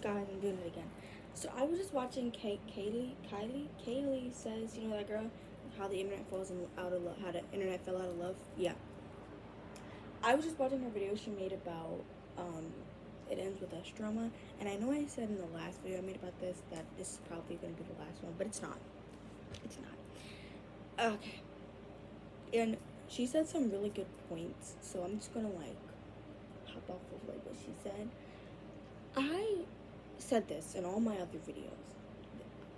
Guys, I'm doing it again. So I was just watching Kaylee says, you know that girl, how the internet falls out of love, how the internet fell out of love. Yeah, I was just watching her video she made about um, it ends with us drama, and I know I said in the last video I made about this that this is probably gonna be the last one, but it's not. It's not. Okay, and she said some really good points, so I'm just gonna like hop off of like what she said. I said this in all my other videos,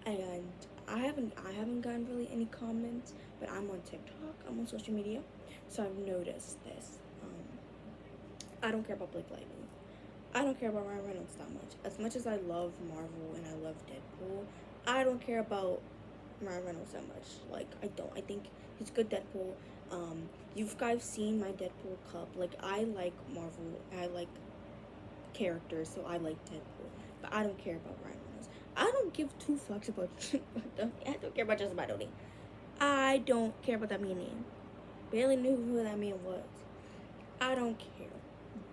and I haven't gotten really any comments, but I'm on TikTok, I'm on social media, so I've noticed this. I don't care about Blake Lively. I don't care about Ryan Reynolds that much. As much as I love Marvel and I love Deadpool, I don't care about Ryan Reynolds that much. Like, I don't. I think he's good Deadpool. You guys seen my Deadpool cup. Like, I like Marvel. I like characters, so I like Deadpool. But I don't care about Ryan Reynolds. I don't give two fucks about. I don't care about Justin Baldoni. I don't care about that man name. Barely knew who that man was. I don't care.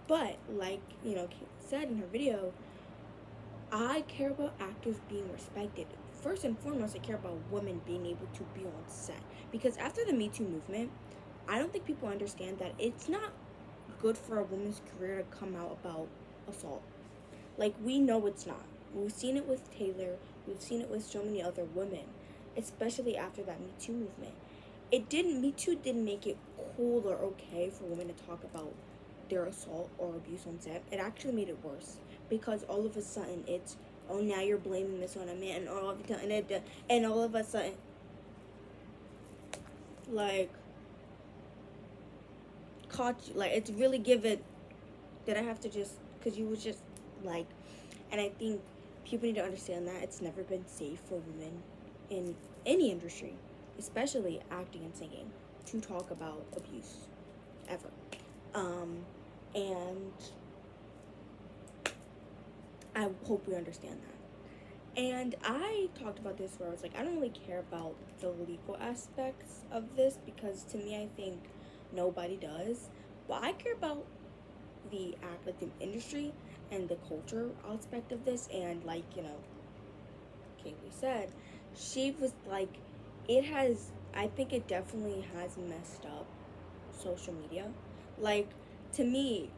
But like Kate said in her video, I care about actors being respected. First and foremost, I care about women being able to be on set. Because after the Me Too movement, I don't think people understand that it's not good for a woman's career to come out about assault. Like, we know it's not. We've seen it with Taylor. We've seen it with so many other women, especially after that Me Too movement. Me Too didn't make it cool or okay for women to talk about their assault or abuse on set. It actually made it worse because all of a sudden it's, oh, now you're blaming this on a man, and all of a sudden, like, caught you, like, it's really given that I have to just, because you was just like, and I think people need to understand that it's never been safe for women in any industry, especially acting and singing, to talk about abuse ever. And I hope we understand that. And I talked about this where I was like, I don't really care about the legal aspects of this because to me, I think nobody does. But I care about like the industry and the culture aspect of this. And like, Kaylee said, she was like, I think it definitely has messed up social media. Like, to me,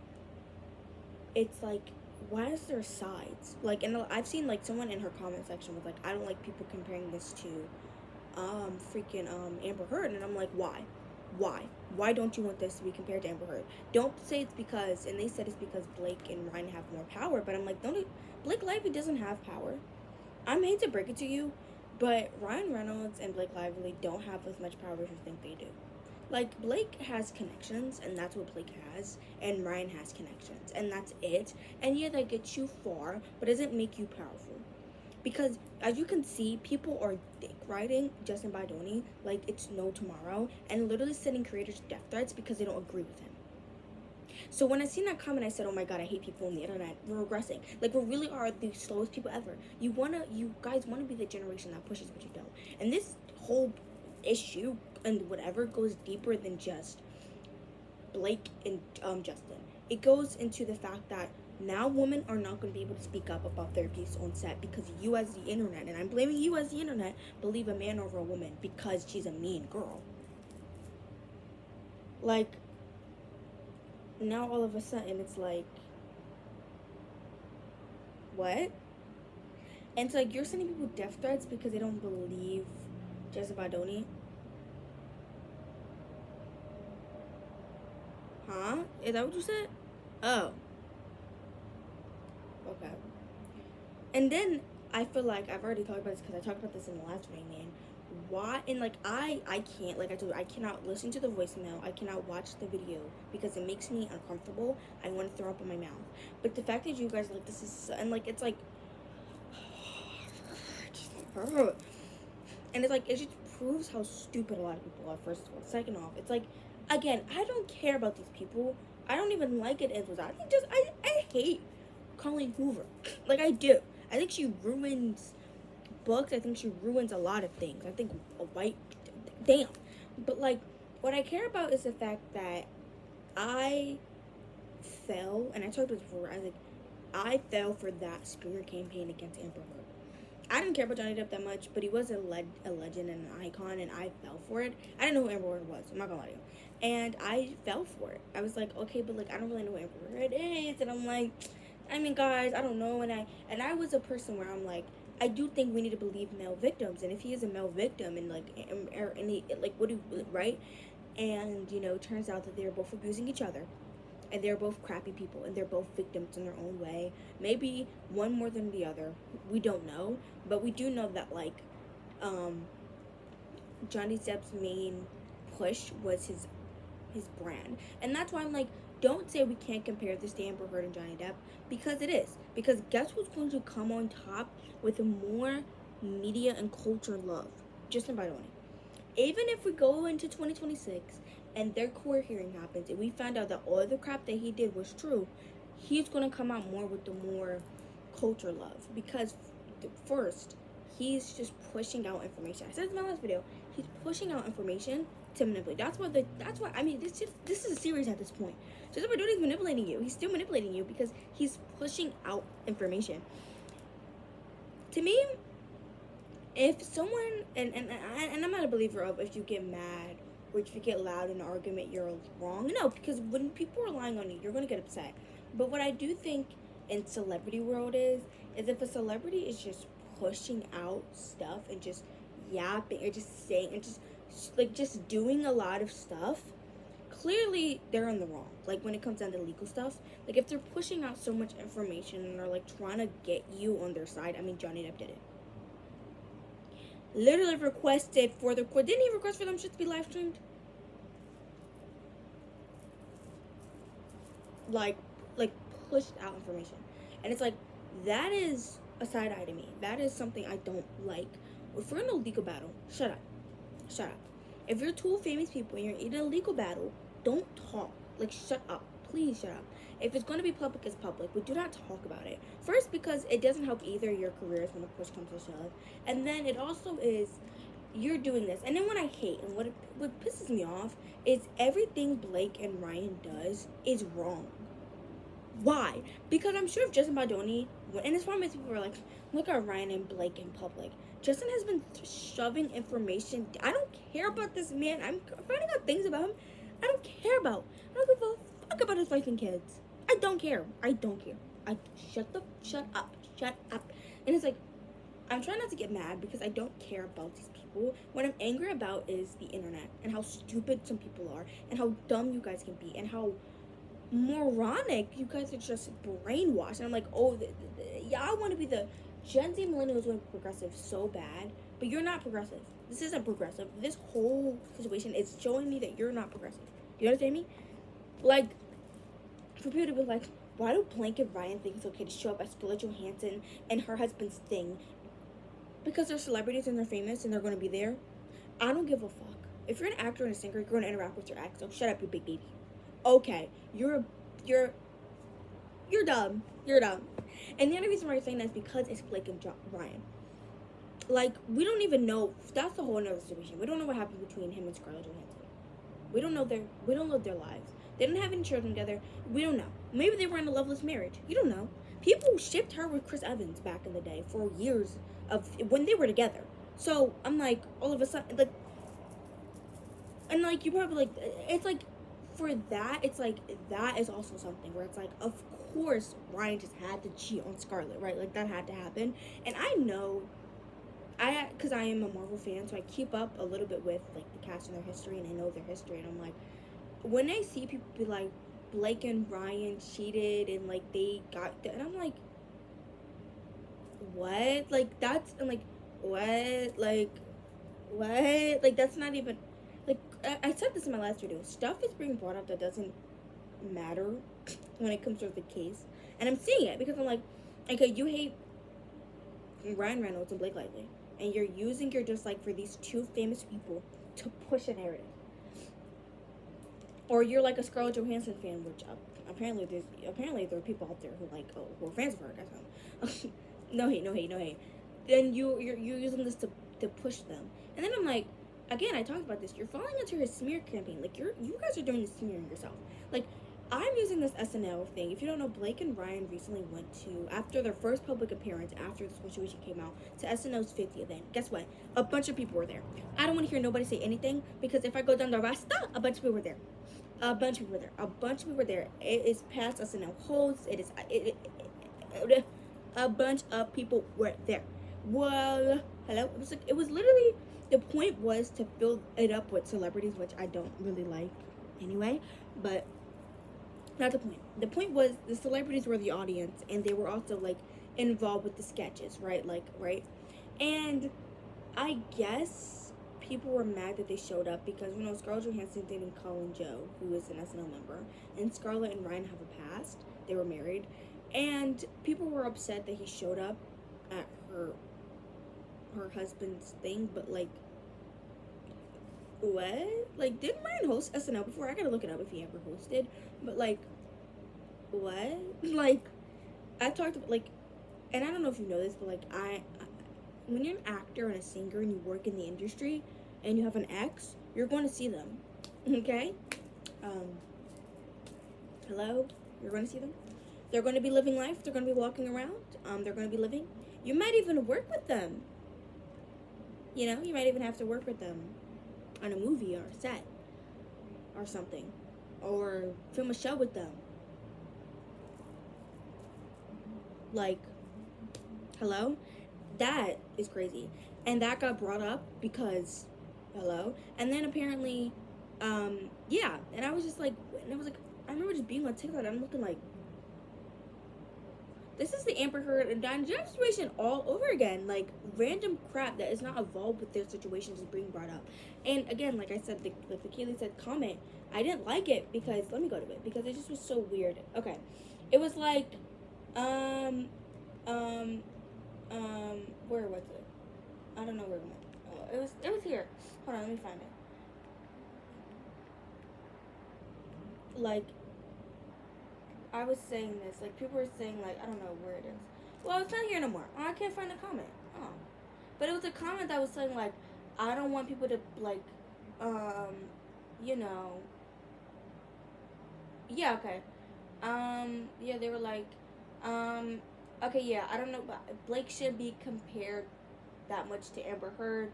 it's like, why is there sides? Like, and I've seen like someone in her comment section was like, I don't like people comparing this to freaking Amber Heard, and I'm like, why don't you want this to be compared to Amber Heard? Don't say it's because, and they said it's because Blake and Ryan have more power, but I'm like, Blake Lively doesn't have power. I hate to break it to you, but Ryan Reynolds and Blake Lively don't have as much power as you think they do. Like, Blake has connections, and that's what Blake has, and Ryan has connections, and that's it. And yeah, that gets you far, but doesn't make you powerful. Because, as you can see, people are dick riding Justin Baldoni like it's no tomorrow, and literally sending creators death threats because they don't agree with him. So when I seen that comment, I said, oh my god, I hate people on the internet. We're regressing. Like, we really are the slowest people ever. You guys wanna be the generation that pushes, but you don't. And this whole issue and whatever goes deeper than just Blake and Justin. It goes into the fact that now women are not going to be able to speak up about their abuse on set because you as the internet, and I'm blaming you as the internet, believe a man over a woman because she's a mean girl. Like, now all of a sudden it's like, what? And it's like, you're sending people death threats because they don't believe Justin Baldoni. Huh? Is that what you said? Oh. Okay. And then I feel like I've already talked about this because I talked about this in the last video, man. Why? And like, I can't, like I told you, I cannot listen to the voicemail. I cannot watch the video because it makes me uncomfortable. I want to throw up in my mouth. But the fact that you guys like this is, and like, it's like, and it's like, it just proves how stupid a lot of people are, first of all. Second off, it's like, again, I don't care about these people. I don't even like it as was. I hate Colleen Hoover. Like, I do. I think she ruins books. I think she ruins a lot of things. I think a white, damn. But like, what I care about is the fact that I fell, and I talked about this before. I was like, I fell for that smear campaign against Amber Heard. I didn't care about Johnny Depp that much, but he was a legend and an icon, and I fell for it. I didn't know who Amber Heard was. I'm not gonna lie to you. And I fell for it. I was like, okay, but like I don't really know who Amber Heard is, and I'm like, I mean, guys, I don't know. And I was a person where I'm like, I do think we need to believe male victims, and if he is a male victim, and like, and he, like, what do right? And turns out that they're both abusing each other, and they're both crappy people, and they're both victims in their own way. Maybe one more than the other. We don't know, but we do know that like, um, Johnny Depp's main push was his brand, and that's why I'm like, don't say we can't compare this to Amber Heard and Johnny Depp, because it is. Because guess who's going to come on top with more media and culture love? Justin Baldoni. Even if we go into 2026 and their court hearing happens and we find out that all the crap that he did was true, he's going to come out more with the more culture love, because first, he's just pushing out information. I said in my last video, he's pushing out information to manipulate. That's why I mean, this is a series at this point. So what he's manipulating you. He's still manipulating you because he's pushing out information. To me, if someone, and I'm not a believer of if you get mad or if you get loud in an argument, you're wrong. No, because when people are relying on you, you're going to get upset. But what I do think in celebrity world is if a celebrity is just pushing out stuff and just yapping or just saying and just doing a lot of stuff, clearly they're in the wrong. Like when it comes down to legal stuff, like if they're pushing out so much information and are like trying to get you on their side, I mean, Johnny Depp did it. Literally requested for the court. Didn't he request for them shit to be live streamed? Like pushed out information, and it's like that is a side eye to me. That is something I don't like. If we're in a legal battle, shut up. If you're two famous people and you're in a legal battle, don't talk. Like, shut up. Please shut up. If it's going to be public, it's public. But do not talk about it. First, because it doesn't help either your careers when the push comes to shove. And then it also is, you're doing this. And then what I hate and what pisses me off is everything Blake and Ryan does is wrong. Why? Because I'm sure if Justin Baldoni, and it's why people are like, look at Ryan and Blake in public. Justin has been shoving information. I don't care about this man. I'm finding out things about him I don't care about. I don't give a fuck about his wife and kids. I don't care. Shut up. And it's like, I'm trying not to get mad because I don't care about these people. What I'm angry about is the internet and how stupid some people are and how dumb you guys can be and how moronic you guys are just brainwashed. And I'm like, y'all want to be the Gen Z millennials want to be progressive so bad, but you're not progressive. This isn't progressive. This whole situation is showing me that you're not progressive. Do you understand me? Like, for people to be like, why do Blank and Ryan think it's okay to show up as Scarlett Johansson and her husband's thing? Because they're celebrities and they're famous and they're going to be there. I don't give a fuck. If you're an actor and a singer, you're going to interact with your ex. So shut up, you big baby. Okay, you're dumb. You're dumb. And the only reason why you're saying that is because it's Blake and Ryan. Like, we don't even know. That's a whole other situation. We don't know what happened between him and Scarlett Johansson. We don't know their lives. They didn't have any children together. We don't know. Maybe they were in a loveless marriage. You don't know. People shipped her with Chris Evans back in the day for years of when they were together. So I'm like, all of a sudden, like, and like you probably like, it's like, for that, it's like that is also something where it's like, of course Ryan just had to cheat on Scarlett, right? Like that had to happen. And I know, because I am a Marvel fan, so I keep up a little bit with like the cast and their history, and I know their history, and I'm like, when I see people be like, Blake and Ryan cheated and like they got, and I'm like, what? Like that's, I'm like, what? Like that's not even, like I said this in my last video. Stuff is being brought up that doesn't matter when it comes to the case, and I'm seeing it because I'm like, okay, you hate Ryan Reynolds and Blake Lively, and you're using your dislike for these two famous people to push a narrative. Or you're like a Scarlett Johansson fan, which apparently there are people out there who are fans of her. That's not. No hate. Then you're using this to push them, and then I'm like, again, I talked about this. You're falling into his smear campaign. Like you guys are doing the smearing yourself. Like I'm using this SNL thing. If you don't know, Blake and Ryan recently went to, after their first public appearance after the situation came out, to SNL's 50th event. Guess what? A bunch of people were there. I don't want to hear nobody say anything because if I go down the Rasta, a bunch of people were there. A bunch of people were there. A bunch of people were there. It is past SNL hosts. A bunch of people were there. Well, hello. It was literally, the point was to fill it up with celebrities, which I don't really like anyway. But not the point. The point was the celebrities were the audience, and they were also like involved with the sketches, right? Like, right? And I guess people were mad that they showed up because Scarlett Johansson dating Colin Joe, who is an SNL member, and Scarlett and Ryan have a past. They were married, and people were upset that he showed up at her husband's thing. But like, what? Like, didn't Ryan host SNL before? I gotta look it up if he ever hosted. But like, what? Like, I talked about, like, and I don't know if you know this, but like, when you're an actor and a singer and you work in the industry and you have an ex, you're going to see them. Okay? Hello? You're going to see them. They're going to be living life. They're going to be walking around. They're going to be living. You might even work with them. You might even have to work with them on a movie or a set or something, or film a show with them. Like, hello? That is crazy. And that got brought up because, hello? And then apparently, yeah. And I was just like, and I was like, I remember just being on TikTok and I'm looking like, this is the Amber Heard and Diana Jones situation all over again. Like, random crap that is not involved with their situations is being brought up. And again, like I said, like the Kaylee said comment, I didn't like it because, let me go to it, because it just was so weird. Okay. It was like, where was it? I don't know where it went. Oh, it was here. Hold on, let me find it. Like, I was saying this, like, people were saying, like, I don't know where it is. Well, it's not here no more. Oh, I can't find the comment. Oh. But it was a comment that was saying, like, I don't want people to, like, yeah, okay. Yeah, they were like, okay, yeah, I don't know, but Blake should be compared that much to Amber Heard.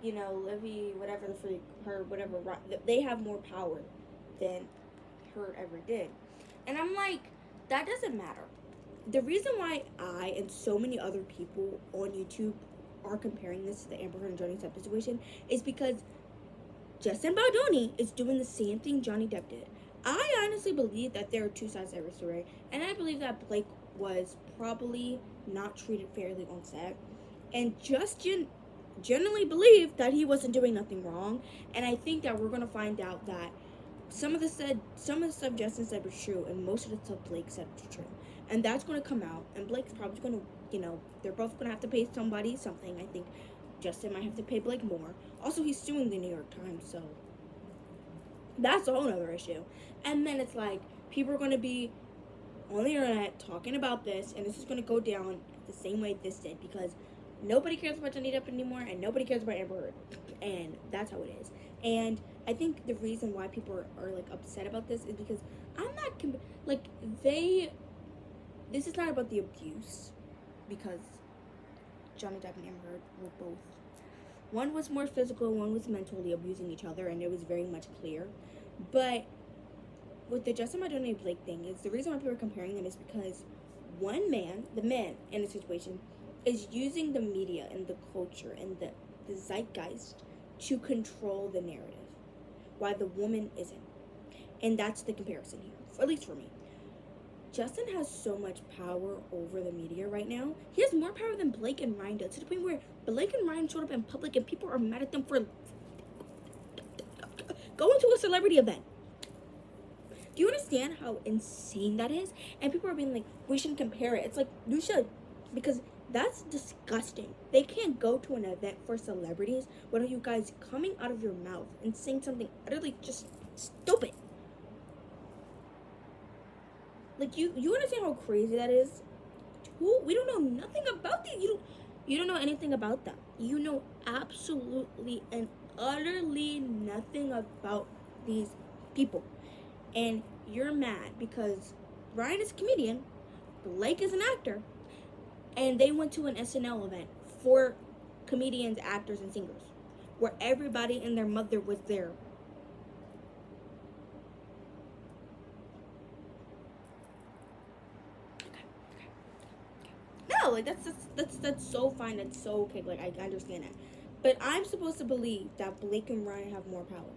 Livy, whatever the freak, her, whatever, they have more power than Heard ever did. And I'm like, that doesn't matter. The reason why I and so many other people on YouTube are comparing this to the Amber Heard and Johnny Depp situation is because Justin Baldoni is doing the same thing Johnny Depp did. I honestly believe that there are two sides to every story, and I believe that Blake was probably not treated fairly on set, and Justin generally believed that he wasn't doing nothing wrong. And I think that we're gonna find out that some of the stuff Justin said was true, and most of the stuff Blake said was true, and that's gonna come out. And Blake's probably gonna, they're both gonna have to pay somebody something. I think Justin might have to pay Blake more. Also, he's suing the New York Times, so that's a whole other issue. And then it's like, people are going to be on the internet talking about this, and this is going to go down the same way this did, because nobody cares about Johnny Depp anymore, and nobody cares about Amber Heard, and that's how it is. And I think the reason why people are like upset about this is because I'm not this is not about the abuse, because Johnny Depp and Amber Heard were both, one was more physical, one was mentally abusing each other, and it was very much clear. But with the Justin Baldoni Blake thing, is the reason why people are comparing them is because the man in the situation, is using the media and the culture and the zeitgeist to control the narrative, while the woman isn't. And that's the comparison here, at least for me. Justin has so much power over the media right now. He has more power than Blake and Ryan does, to the point where Blake and Ryan showed up in public and people are mad at them for going to a celebrity event. Do you understand how insane that is? And people are being like, we shouldn't compare it. It's like, you should, because that's disgusting. They can't go to an event for celebrities without you guys coming out of your mouth and saying something utterly just stupid. Like, you understand how crazy that is? We don't know nothing about these. You don't know anything about them. You know absolutely and utterly nothing about these people. And you're mad because Ryan is a comedian, Blake is an actor, and they went to an SNL event for comedians, actors, and singers, where everybody and their mother was there. No, like that's so fine. That's so okay. Like I understand that, but I'm supposed to believe that Blake and Ryan have more power.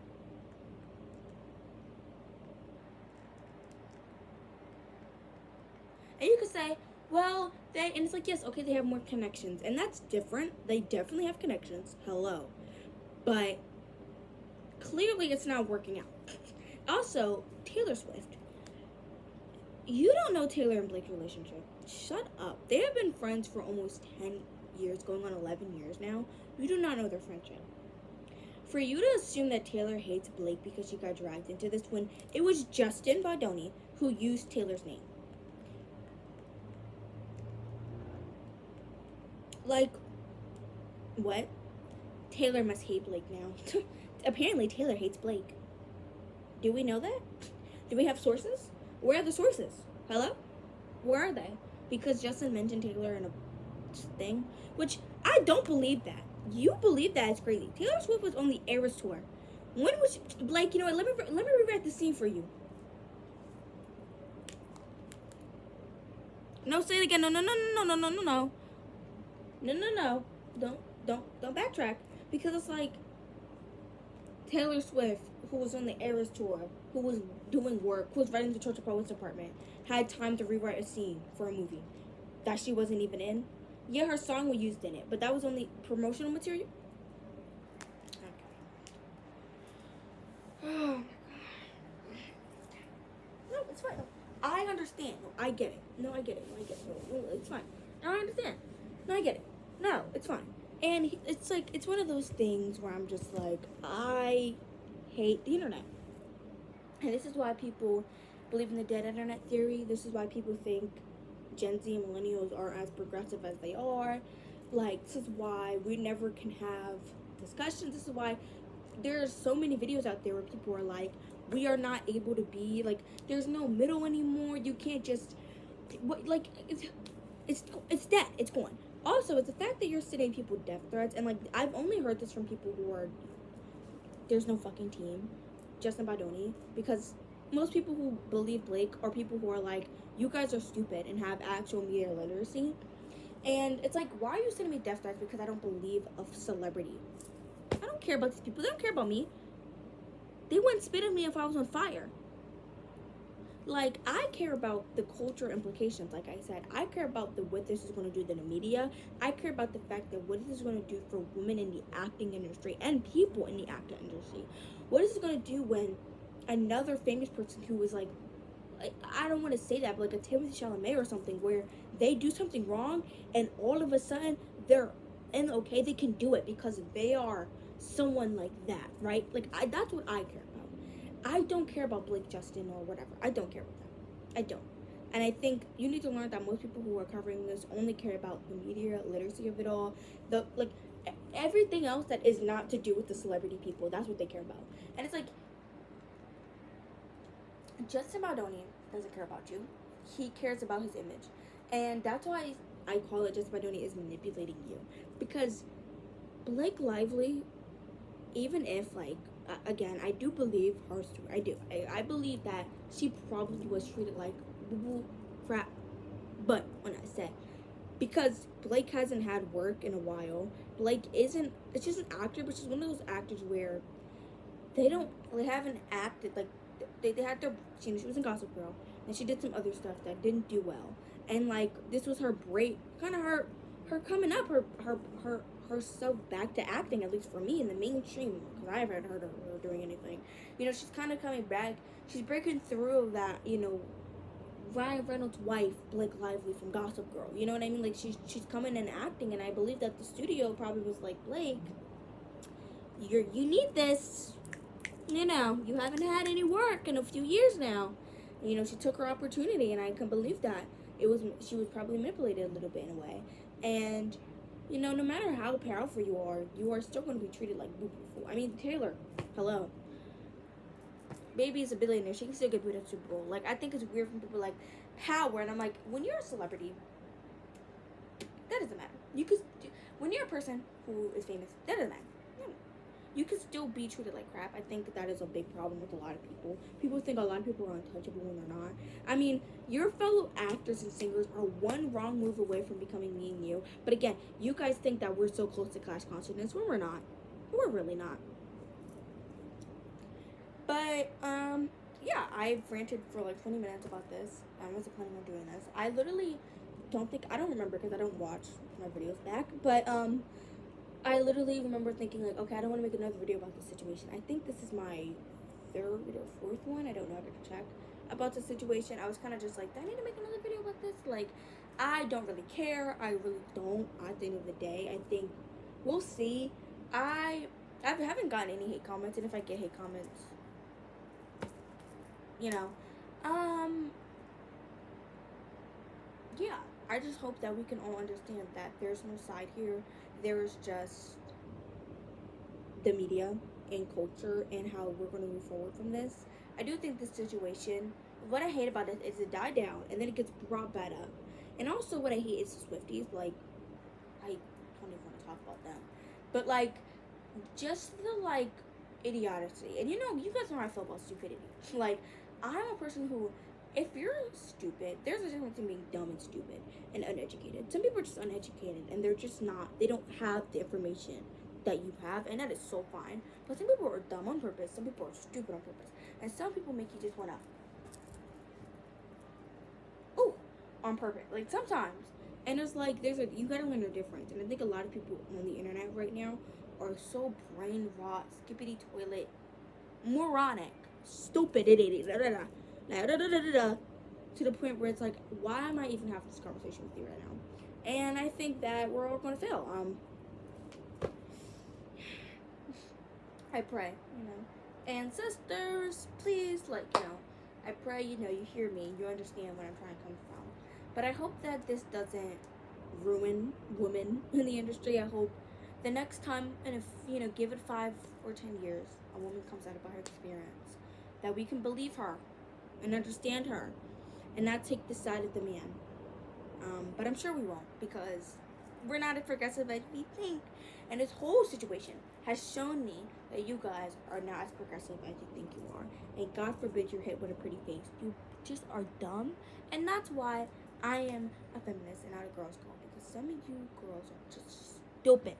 And you could say, well, and it's like, yes, okay, they have more connections, and that's different. They definitely have connections. Hello, but clearly it's not working out. Also, Taylor Swift. You don't know Taylor and Blake's relationship. Shut up. They have been friends for almost 10 years, going on 11 years now. You do not know their friendship. For you to assume that Taylor hates Blake because she got dragged into this when it was Justin Baldoni who used Taylor's name. Like, what? Taylor must hate Blake now. Apparently, Taylor hates Blake. Do we know that? Do we have sources? Where are the sources? Hello? Where are they? Because Justin mentioned Taylor in a thing, which I don't believe that. You believe that? It's crazy. Taylor Swift was on the Eras tour. When was Blake? You know what? Let me rewrite the scene for you. No, say it again. No, no, no, no, no, no, no, no. No, no, no. Don't backtrack. Because it's like Taylor Swift, who was on the Eras tour, who was doing work, who was writing the Church of Poets department, had time to rewrite a scene for a movie that she wasn't even in. Yeah, her song was used in it, but that was only promotional material. Okay. Oh my god. No, it's fine. I understand. No, I get it. No, I get it. No, I get it. No, it's fine. No, I understand. No, I get it. No, it's fine. And it's like, it's one of those things where I'm just like, I hate the internet. And this is why people believe in the dead internet theory. This is why people think Gen Z and millennials are as progressive as they are. Like, this is why we never can have discussions. This is why there's so many videos out there where people are like, we are not able to be, like, there's no middle anymore. You can't just, like, it's dead. It's gone. Also, it's the fact that you're sending people death threats, and, like, I've only heard this from people who are, there's no fucking team, Justin Baldoni, because most people who believe Blake are people who are like, you guys are stupid and have actual media literacy. And it's like, why are you sending me death threats because I don't believe a celebrity? I don't care about these people. They don't care about me. They wouldn't spit at me if I was on fire. Like, I care about the culture implications, like I said. I care about what this is going to do to the media. I care about the fact that what this is going to do for women in the acting industry and people in the acting industry. What is it going to do when another famous person who is like, I don't want to say that, but like a Timothée Chalamet or something, where they do something wrong and all of a sudden they're okay, they can do it because they are someone like that, right? Like, that's what I care about. I don't care about Blake, Justin, or whatever. I don't care about that. I don't. And I think you need to learn that most people who are covering this only care about the media literacy of it all. Everything else that is not to do with the celebrity people, that's what they care about. And it's like, Justin Baldoni doesn't care about you. He cares about his image. And that's why I call it Justin Baldoni is manipulating you. Because Blake Lively, even if, like, again, I do believe her story. I do. I believe that she probably was treated like boo-boo crap. But when I say, because Blake hasn't had work in a while, Blake isn't, it's just an actor, but she's one of those actors where they haven't acted, like, they had their, she was in Gossip Girl, and she did some other stuff that didn't do well. And, like, this was her break, kind of her coming up, herself back to acting, at least for me, in the mainstream, because I haven't heard of her doing anything. You know, she's kind of coming back. She's breaking through that, you know, Ryan Reynolds' wife, Blake Lively from Gossip Girl. You know what I mean? Like, she's coming and acting, and I believe that the studio probably was like, Blake, you need this. You know, you haven't had any work in a few years now. You know, she took her opportunity, and I can believe that. She was probably manipulated a little bit in a way. And, you know, no matter how powerful you are still going to be treated like boo-boo. I mean, Taylor, hello. baby is a billionaire. She can still get booed at Super Bowl. Like, I think it's weird when people like power, and I'm like, when you're a celebrity, that doesn't matter. When you're a person who is famous, that doesn't matter. You can still be treated like crap. I think that is a big problem with a lot of people. People think a lot of people are untouchable when they're not. I mean, your fellow actors and singers are one wrong move away from becoming me and you. But again, you guys think that we're so close to class consciousness when we're not. We're really not. But, yeah, I've ranted for like 20 minutes about this. I wasn't planning on doing this. I literally I don't remember because I don't watch my videos back. But, I literally remember thinking, like, okay, I don't want to make another video about this situation. I think this is my third or fourth one. I don't know. I gotta check about the situation. I was kind of just like, do I need to make another video about this? Like, I don't really care. I really don't. At the end of the day, I think we'll see. I haven't gotten any hate comments, and if I get hate comments, you know, yeah. I just hope that we can all understand that there's no side here. There is just the media and culture and how we're going to move forward from this. I do think this situation, what I hate about it is it died down and then it gets brought back up. And also what I hate is the Swifties. Like, I don't even want to talk about them. But, like, just the, like, idiocy. And, you know, you guys know how I feel about stupidity. Like, I'm a person who, if you're stupid, there's a difference between being dumb and stupid and uneducated. Some people are just uneducated and they're just not, they don't have the information that you have, and that is so fine. But some people are dumb on purpose, some people are stupid on purpose, and some people make you just wanna, ooh, on purpose. Like, sometimes. And it's like, you gotta learn the difference. And I think a lot of people on the internet right now are so brain rot, skippity toilet, moronic, stupid, to the point where it's like, why am I even having this conversation with you right now? And I think that we're all gonna fail. I pray, you know. And sisters, please, like, you know, I pray, you know, you hear me, you understand where I'm trying to come from. But I hope that this doesn't ruin women in the industry. I hope the next time, and if, you know, give it 5 or 10 years, a woman comes out about her experience, that we can believe her and understand her and not take the side of the man. But I'm sure we won't, because we're not as progressive as we think. And this whole situation has shown me that you guys are not as progressive as you think you are. And God forbid you're hit with a pretty face. You just are dumb. And that's why I am a feminist and not a girl's girl. Because some of you girls are just stupid.